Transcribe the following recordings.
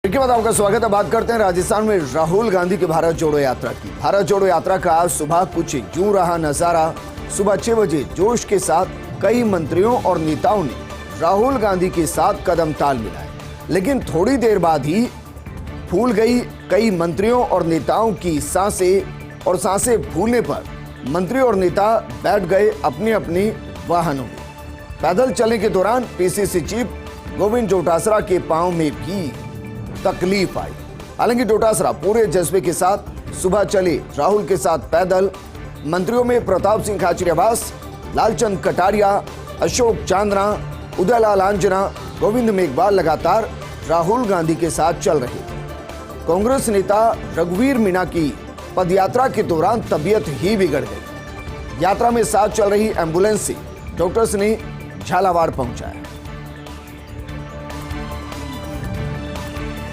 के बाद आपका स्वागत है। बात करते हैं राजस्थान में राहुल गांधी की भारत जोड़ो यात्रा की। भारत जोड़ो यात्रा का आज सुबह कुछ यूं रहा नजारा। सुबह 6 बजे जोश के साथ कई मंत्रियों और नेताओं ने राहुल गांधी के साथ कदम ताल मिलाए, लेकिन थोड़ी देर बाद ही फूल गई कई मंत्रियों और नेताओं की सांसें, और सांसें फूलने पर मंत्री और नेता बैठ गए अपने अपने वाहनों में। पैदल चलने के दौरान पीसीसी चीफ गोविंद डोटासरा के पांव में भी तकलीफ आई। हालांकि डोटासरा पूरे जज्बे के साथ सुबह चले राहुल के साथ पैदल। मंत्रियों में प्रताप सिंह खाचरियावास, लालचंद कटारिया, अशोक चांदना, उदयलाल आंजना, गोविंद मेघवाल लगातार राहुल गांधी के साथ चल रहे। कांग्रेस नेता रघुवीर मीणा की पदयात्रा के दौरान तबीयत ही बिगड़ गई। यात्रा में साथ चल रही एम्बुलेंस से डॉक्टर्स ने झालावाड़ पहुंचाया।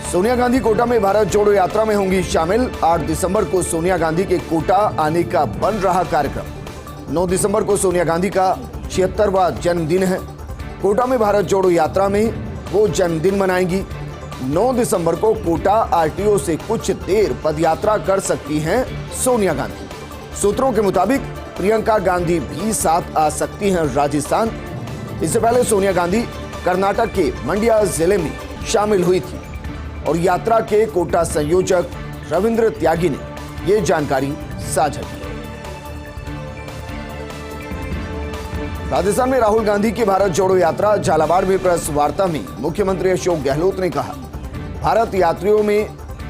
सोनिया गांधी कोटा में भारत जोड़ो यात्रा में होंगी शामिल। 8 दिसंबर को सोनिया गांधी के कोटा आने का बन रहा कार्यक्रम। 9 दिसंबर को सोनिया गांधी का 76वां जन्मदिन है। कोटा में भारत जोड़ो यात्रा में वो जन्मदिन मनाएंगी। 9 दिसंबर को कोटा आरटीओ से कुछ देर पदयात्रा कर सकती हैं सोनिया गांधी। सूत्रों के मुताबिक प्रियंका गांधी भी साथ आ सकती हैं राजस्थान। इससे पहले सोनिया गांधी कर्नाटक के मंड्या जिले में शामिल हुई थी और यात्रा के कोटा संयोजक रविंद्र त्यागी ने ये जानकारी साझा की। राजस्थान में राहुल गांधी की भारत जोड़ो यात्रा। झालावाड़ में प्रेस वार्ता में मुख्यमंत्री अशोक गहलोत ने कहा, भारत यात्रियों में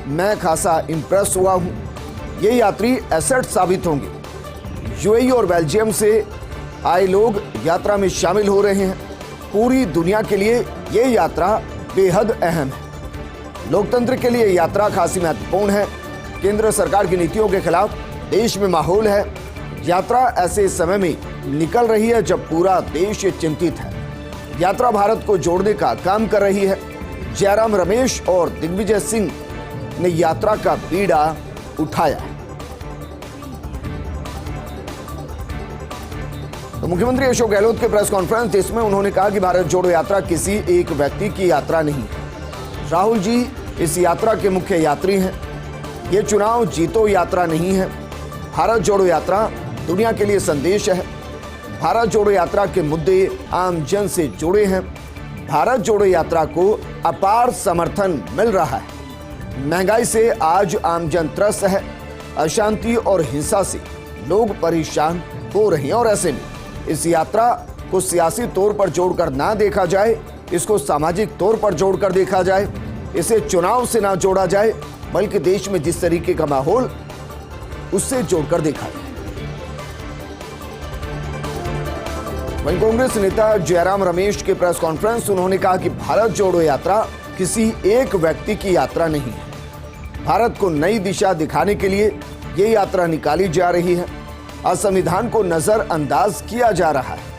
मैं खासा इंप्रेस हुआ हूं। ये यात्री एसेट साबित होंगे। यूएई और बेल्जियम से आए लोग यात्रा में शामिल हो रहे हैं। पूरी दुनिया के लिए ये यात्रा बेहद अहम है। लोकतंत्र के लिए यात्रा खासी महत्वपूर्ण है। केंद्र सरकार की नीतियों के खिलाफ देश में माहौल है। यात्रा ऐसे समय में निकल रही है जब पूरा देश चिंतित है। यात्रा भारत को जोड़ने का काम कर रही है। जयराम रमेश और दिग्विजय सिंह ने यात्रा का बीड़ा उठाया है। तो मुख्यमंत्री अशोक गहलोत के प्रेस कॉन्फ्रेंस, इसमें उन्होंने कहा कि भारत जोड़ो यात्रा किसी एक व्यक्ति की यात्रा नहीं है। राहुल जी इस यात्रा के मुख्य यात्री हैं। ये चुनाव जीतो यात्रा नहीं है। भारत जोड़ो यात्रा दुनिया के लिए संदेश है। भारत जोड़ो यात्रा के मुद्दे आम जन से जुड़े हैं। भारत जोड़ो यात्रा को अपार समर्थन मिल रहा है। महंगाई से आज आम जन त्रस्त है। अशांति और हिंसा से लोग परेशान हो रहे हैं और ऐसे में इस यात्रा को सियासी तौर पर जोड़कर ना देखा जाए, इसको सामाजिक तौर पर जोड़कर देखा जाए। इसे चुनाव से ना जोड़ा जाए, बल्कि देश में जिस तरीके का माहौल उससे जोड़कर देखा जाए। वहीं कांग्रेस नेता जयराम रमेश के प्रेस कॉन्फ्रेंस, उन्होंने कहा कि भारत जोड़ो यात्रा किसी एक व्यक्ति की यात्रा नहीं है। भारत को नई दिशा दिखाने के लिए ये यात्रा निकाली जा रही है। असंविधान को नजरअंदाज किया जा रहा है।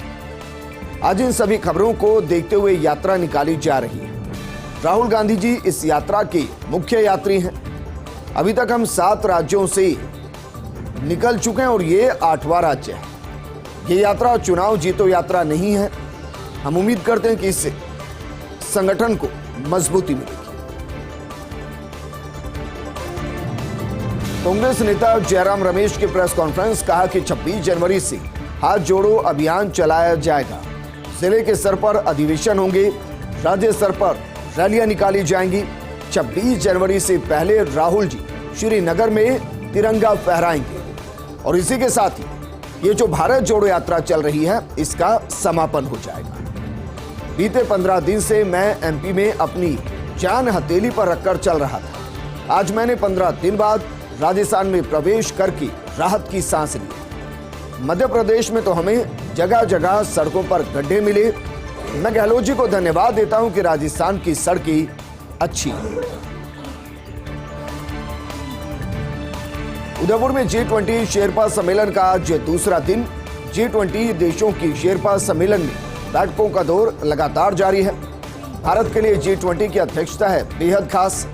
आज इन सभी खबरों को देखते हुए यात्रा निकाली जा रही है। राहुल गांधी जी इस यात्रा के मुख्य यात्री हैं। अभी तक हम 7 राज्यों से निकल चुके हैं और ये 8वां राज्य है। ये यात्रा चुनाव जीतो यात्रा नहीं है। हम उम्मीद करते हैं कि इससे संगठन को मजबूती मिलेगी। कांग्रेस नेता जयराम रमेश के प्रेस कॉन्फ्रेंस, कहा कि 26 जनवरी से हाथ जोड़ो अभियान चलाया जाएगा। जिले के स्तर पर अधिवेशन होंगे। राज्य स्तर पर रैलियां निकाली जाएंगी। 26 जनवरी से पहले राहुल जी श्रीनगर में तिरंगा फहराएंगे और इसी के साथ ही ये जो भारत जोड़ो यात्रा चल रही है, इसका समापन हो जाएगा। बीते 15 दिन से मैं एमपी में अपनी जान हथेली पर रखकर चल रहा था। आज मैंने 15 दिन बाद राजस्थान में प्रवेश करके राहत की सांस ली। मध्य प्रदेश में तो हमें जगह जगह सड़कों पर गड्ढे मिले। मैं गहलोत जी को धन्यवाद देता हूं कि राजस्थान की सड़कें अच्छी हैं। उदयपुर में G20 शेरपा सम्मेलन का आज दूसरा दिन। G20 देशों की शेरपा सम्मेलन में बैठकों का दौर लगातार जारी है। भारत के लिए G20 की अध्यक्षता है बेहद खास।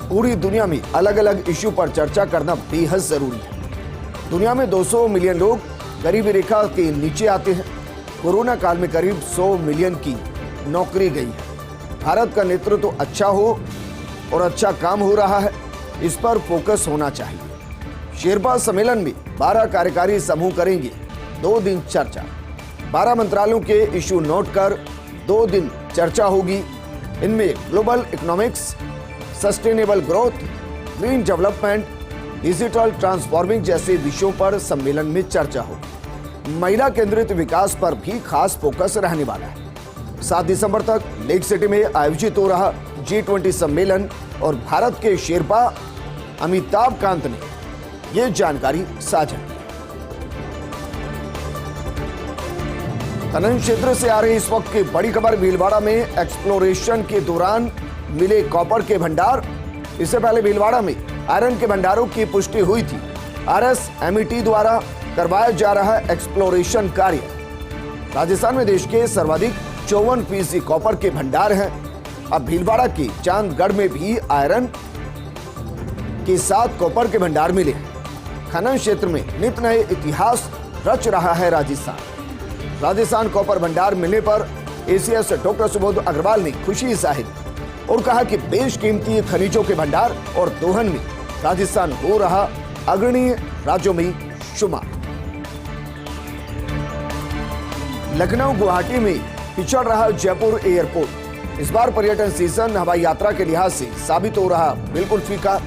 पूरी दुनिया में अलग अलग इश्यू पर चर्चा करना बेहद जरूरी है। दुनिया में 200 मिलियन लोग गरीबी रेखा के नीचे आते हैं। कोरोना काल में करीब 100 मिलियन की नौकरी गई है। भारत का नेतृत्व अच्छा हो और अच्छा काम हो रहा है, इस पर फोकस होना चाहिए। शेरपा सम्मेलन में 12 कार्यकारी समूह करेंगे 2 दिन चर्चा। 12 मंत्रालयों के इशू नोट कर 2 दिन चर्चा होगी। इनमें global economics, sustainable growth, green development, digital transforming जैसे विषयों पर सम्मेलन में चर्चा होगी। महिला केंद्रित विकास पर भी खास फोकस रहने वाला है। 7 दिसंबर तक लेक सिटी में आयोजित हो रहा G20 सम्मेलन और भारत के शेरपा अमिताभ कांत ने ये जानकारी साझा की। खनन क्षेत्र से आ रही इस वक्त की बड़ी खबर, भीलवाड़ा में एक्सप्लोरेशन के दौरान मिले कॉपर के भंडार। इससे पहले भीलवाड़ा में आयरन के भंडारों की पुष्टि हुई थी। RSMET द्वारा करवाया जा रहा एक्सप्लोरेशन कार्य। राजस्थान में देश के सर्वाधिक 54% कॉपर के भंडार हैं। अब भीलवाड़ा के चांदगढ़ में भी आयरन के साथ कॉपर के भंडार मिले हैं। खनन क्षेत्र में नित नए इतिहास रच रहा है राजस्थान कॉपर भंडार मिलने पर ACS डॉक्टर सुबोध अग्रवाल ने खुशी जाहिर और कहा कि बेशकीमती खनिजों के भंडार और दोहन में राजस्थान हो रहा अग्रणी राज्यों में शुमार। लखनऊ गुवाहाटी में पिछड़ रहा जयपुर एयरपोर्ट। इस बार पर्यटन सीजन हवाई यात्रा के लिहाज से साबित हो रहा बिल्कुल फीका।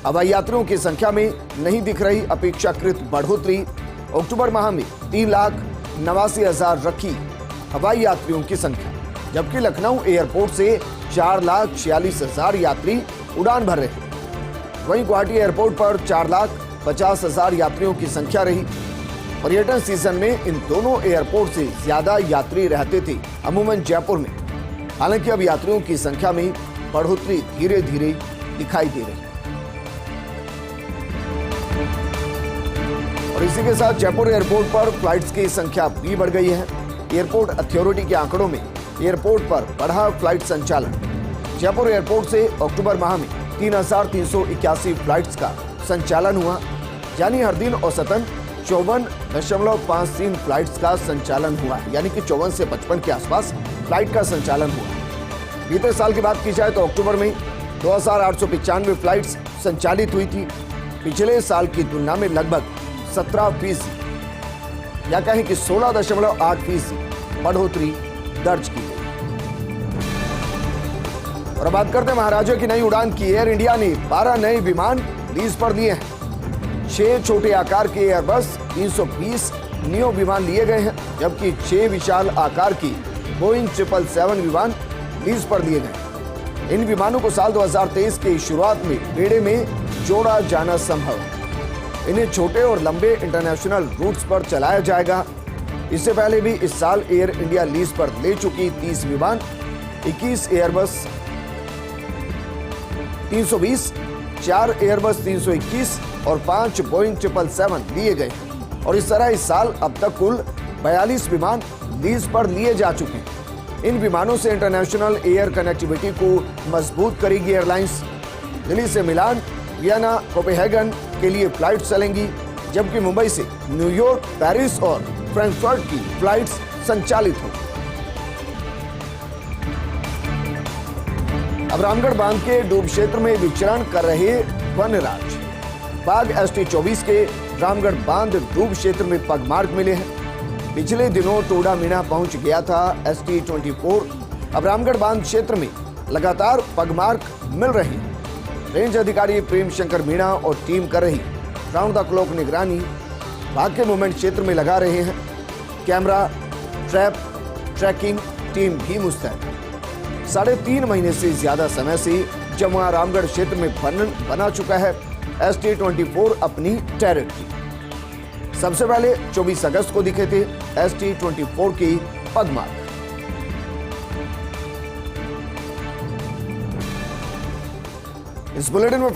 हवाई यात्रियों की संख्या में नहीं दिख रही अपेक्षाकृत बढ़ोतरी। अक्टूबर माह में 3,89,000 रखी हवाई यात्रियों की संख्या, जबकि लखनऊ एयरपोर्ट से 4,46,000 यात्री उड़ान भर रहे। वहीं गुवाहाटी एयरपोर्ट पर 4,50,000 यात्रियों की संख्या रही। पर्यटन सीजन में इन दोनों एयरपोर्ट से ज्यादा यात्री रहते थे अमूमन जयपुर में। हालांकि अब यात्रियों की संख्या में बढ़ोतरी धीरे धीरे दिखाई दे रही है। और इसी के साथ जयपुर एयरपोर्ट पर फ्लाइट्स की संख्या भी बढ़ गई है। एयरपोर्ट अथॉरिटी के आंकड़ों में एयरपोर्ट पर बढ़ा फ्लाइट संचालन। जयपुर एयरपोर्ट से अक्टूबर माह में 3,381 फ्लाइट्स का संचालन हुआ, यानी हर दिन औसतन 54.53 फ्लाइट्स का संचालन हुआ, यानी कि 54 से 55 के आसपास फ्लाइट का संचालन हुआ। बीते साल की बात की जाए तो अक्टूबर में 2,895 फ्लाइट्स संचालित हुई थी। पिछले साल की तुलना में लगभग 17% या कहें कि 16.8% बढ़ोतरी दर्ज की गई। और बात करते हैं महाराजा की नई उड़ान की। एयर इंडिया ने 12 नए विमान लीज पर लिए हैं। 6 छोटे आकार के एयरबस 320 नियो विमान लिए गए हैं, जबकि 6 विशाल आकार की बोइंग 777 विमान लीज पर लिए गए। इन विमानों को साल 2023 की शुरुआत में बेड़े में जोड़ा जाना संभव है। इन्हें छोटे और लंबे इंटरनेशनल रूट्स पर चलाया जाएगा। इससे पहले भी इस साल एयर इंडिया लीज पर ले चुकी 30 विमान, 21 एयरबस 320, 4 एयरबस 321 और 5 बोइंग 777 लिए गए। और इस तरह इस साल अब तक कुल 42 विमान लीज पर लिए जा चुके हैं। इन विमानों से इंटरनेशनल एयर कनेक्टिविटी को मजबूत करेगी एयरलाइंस। दिल्ली से मिलान, वियना, कोपेनहेगन के लिए फ्लाइट चलेंगी, जबकि मुंबई से न्यूयॉर्क, पेरिस और फ्रैंकफर्ट की फ्लाइट्स संचालित होंगी। अब रामगढ़ बांध के डूब क्षेत्र में विचरण कर रहे वनराज बाघ ST-24 के रामगढ़ बांध डूब क्षेत्र में पगमार्क मिले हैं। पिछले दिनों टोडा मीणा पहुंच गया था ST-24। अब रामगढ़ बांध क्षेत्र में लगातार पगमार्क मिल रहे हैं। रेंज अधिकारी प्रेम शंकर मीणा और टीम कर रही राउंड द क्लॉक निगरानी। बाघ के मूवमेंट क्षेत्र में लगा रहे हैं कैमरा, ट्रैप, ट्रैकिंग टीम भी मुस्तैद। 3.5 महीने से ज्यादा समय से जमुआ रामगढ़ क्षेत्र में बना चुका है ST-24 अपनी टेरिटरी। सबसे पहले 24 अगस्त को दिखे थे ST-24 की पगमार्क। इस बुलेटिन में